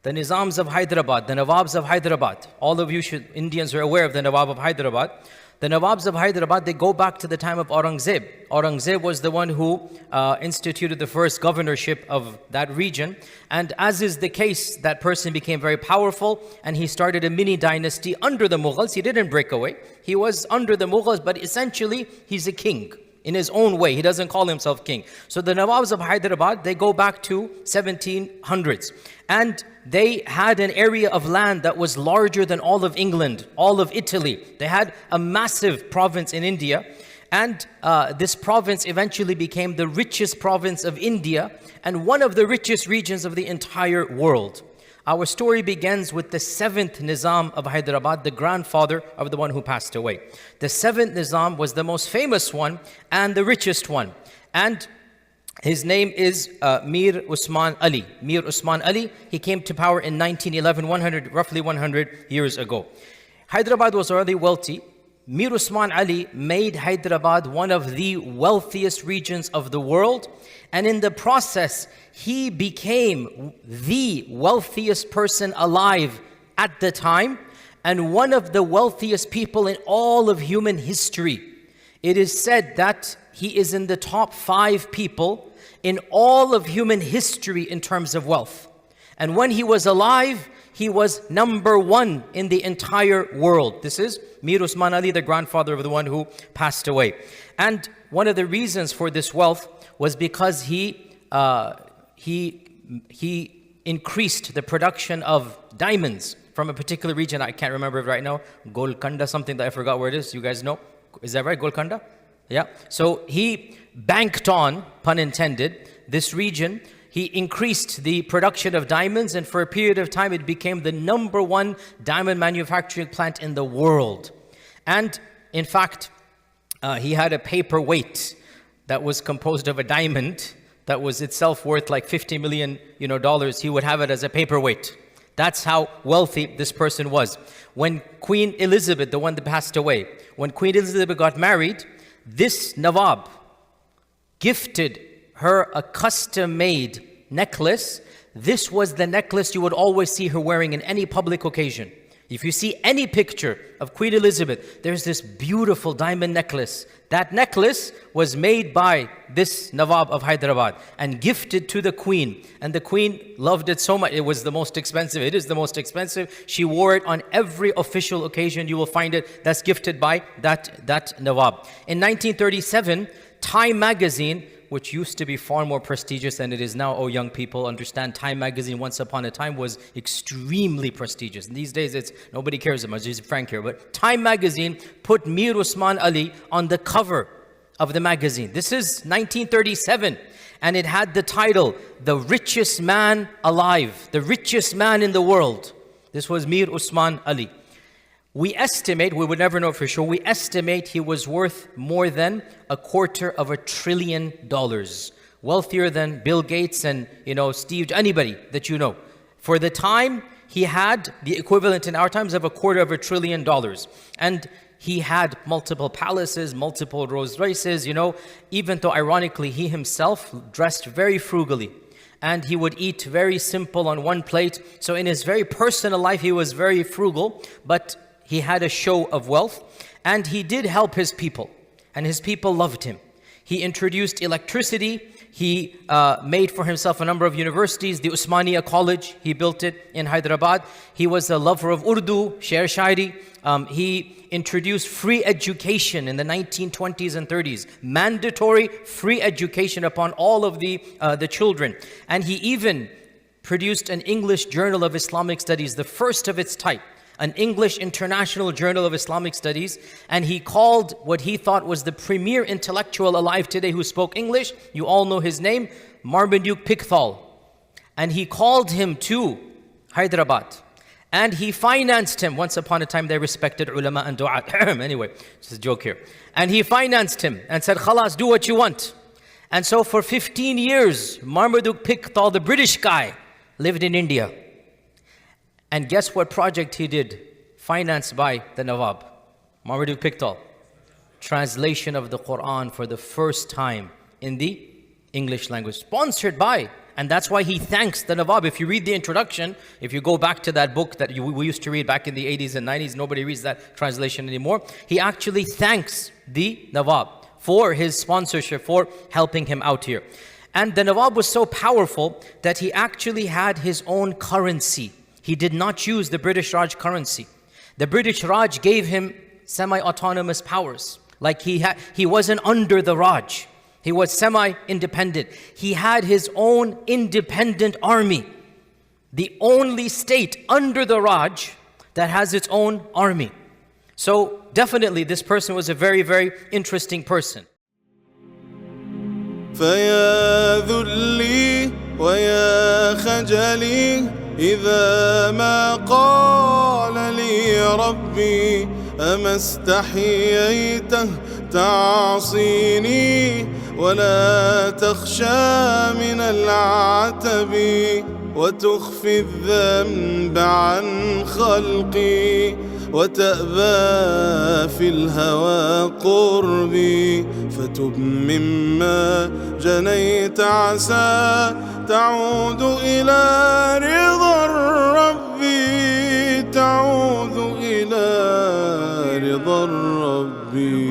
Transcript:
The Nizams of Hyderabad, the Nawabs of Hyderabad. All of you Indians are aware of the Nawab of Hyderabad. The Nawabs of Hyderabad, they go back to the time of Aurangzeb. Aurangzeb was the one who instituted the first governorship of that region. And as is the case, that person became very powerful and he started a mini dynasty under the Mughals. He didn't break away. He was under the Mughals, but essentially he's a king in his own way. He doesn't call himself king. So the Nawabs of Hyderabad, they go back to 1700s. And they had an area of land that was larger than all of England, all of Italy. They had a massive province in India. And this province eventually became the richest province of India and one of the richest regions of the entire world. Our story begins with the 7th Nizam of Hyderabad, the grandfather of the one who passed away. The 7th Nizam was the most famous one and the richest one. And his name is Mir Usman Ali. Mir Usman Ali, he came to power in 1911, roughly 100 years ago. Hyderabad was already wealthy. Mir Usman Ali made Hyderabad one of the wealthiest regions of the world. And in the process, he became the wealthiest person alive at the time and one of the wealthiest people in all of human history. It is said that he is in the top 5 people in all of human history in terms of wealth. And when he was alive, he was number 1 in the entire world. This is Mir Usman Ali, the grandfather of the one who passed away. And one of the reasons for this wealth was because he increased the production of diamonds from a particular region. I can't remember it right now. Golconda, something that I forgot where it is. You guys know? Is that right? Golconda? Yeah. So he banked on, pun intended, this region. He increased the production of diamonds, and for a period of time, it became the number 1 diamond manufacturing plant in the world. And in fact, he had a paperweight that was composed of a diamond that was itself worth like $50 million, dollars. He would have it as a paperweight. That's how wealthy this person was. When Queen Elizabeth, the one that passed away, when Queen Elizabeth got married, this Nawab gifted her a custom-made necklace. This was the necklace you would always see her wearing in any public occasion. If you see any picture of Queen Elizabeth, there's this beautiful diamond necklace. That necklace was made by this Nawab of Hyderabad and gifted to the Queen. And the Queen loved it so much. It was the most expensive. It is the most expensive. She wore it on every official occasion. You will find it. That's gifted by that Nawab. In 1937, Time magazine, which used to be far more prestigious than it is now. Oh, young people, understand, Time magazine once upon a time was extremely prestigious. And these days, nobody cares as much. It's Frank here. But Time magazine put Mir Usman Ali on the cover of the magazine. This is 1937. And it had the title, The Richest Man Alive, the richest man in the world. This was Mir Usman Ali. We estimate, we would never know for sure, we estimate he was worth more than $250 billion. Wealthier than Bill Gates and, Steve, anybody that you know. For the time, he had the equivalent in our times of $250 billion. And he had multiple palaces, multiple Rolls Royces, even though ironically, he himself dressed very frugally. And he would eat very simple on one plate. So in his very personal life, he was very frugal, but he had a show of wealth, and he did help his people, and his people loved him. He introduced electricity. He made for himself a number of universities. The Usmania College, he built it in Hyderabad. He was a lover of Urdu, Sher Shairi. He introduced free education in the 1920s and 30s, mandatory free education upon all of the children. And he even produced an English Journal of Islamic Studies, the first of its type, an English International Journal of Islamic Studies, and he called what he thought was the premier intellectual alive today who spoke English. You all know his name, Marmaduke Pickthall. And he called him to Hyderabad. And he financed him. Once upon a time, they respected ulama and du'at. Anyway, just a joke here. And he financed him and said, Khalas, do what you want. And so for 15 years, Marmaduke Pickthall, the British guy, lived in India. And guess what project he did, financed by the Nawab, Marmaduke Pickthall? Translation of the Quran for the first time in the English language, sponsored by And that's why he thanks the Nawab. If you read the introduction, if you go back to that book that we used to read back in the 80s and 90s, nobody reads that translation anymore. He actually thanks the Nawab for his sponsorship, for helping him out here. And the Nawab was so powerful that he actually had his own currency. He did not use the British Raj currency. The British Raj gave him semi-autonomous powers. Like he wasn't under the Raj. He was semi-independent. He had his own independent army. The only state under the Raj that has its own army. So definitely this person was a very, very interesting person. فيا ذلي ويا خجلي إذا ما قال لي ربي أما استحييته تعصيني ولا تخشى من العتب وتخفي الذنب عن خلقي وتأبى في الهوى قربي فتب مما جنيت عسى تعود إلى رضا الرب تعود إلى رضا الرب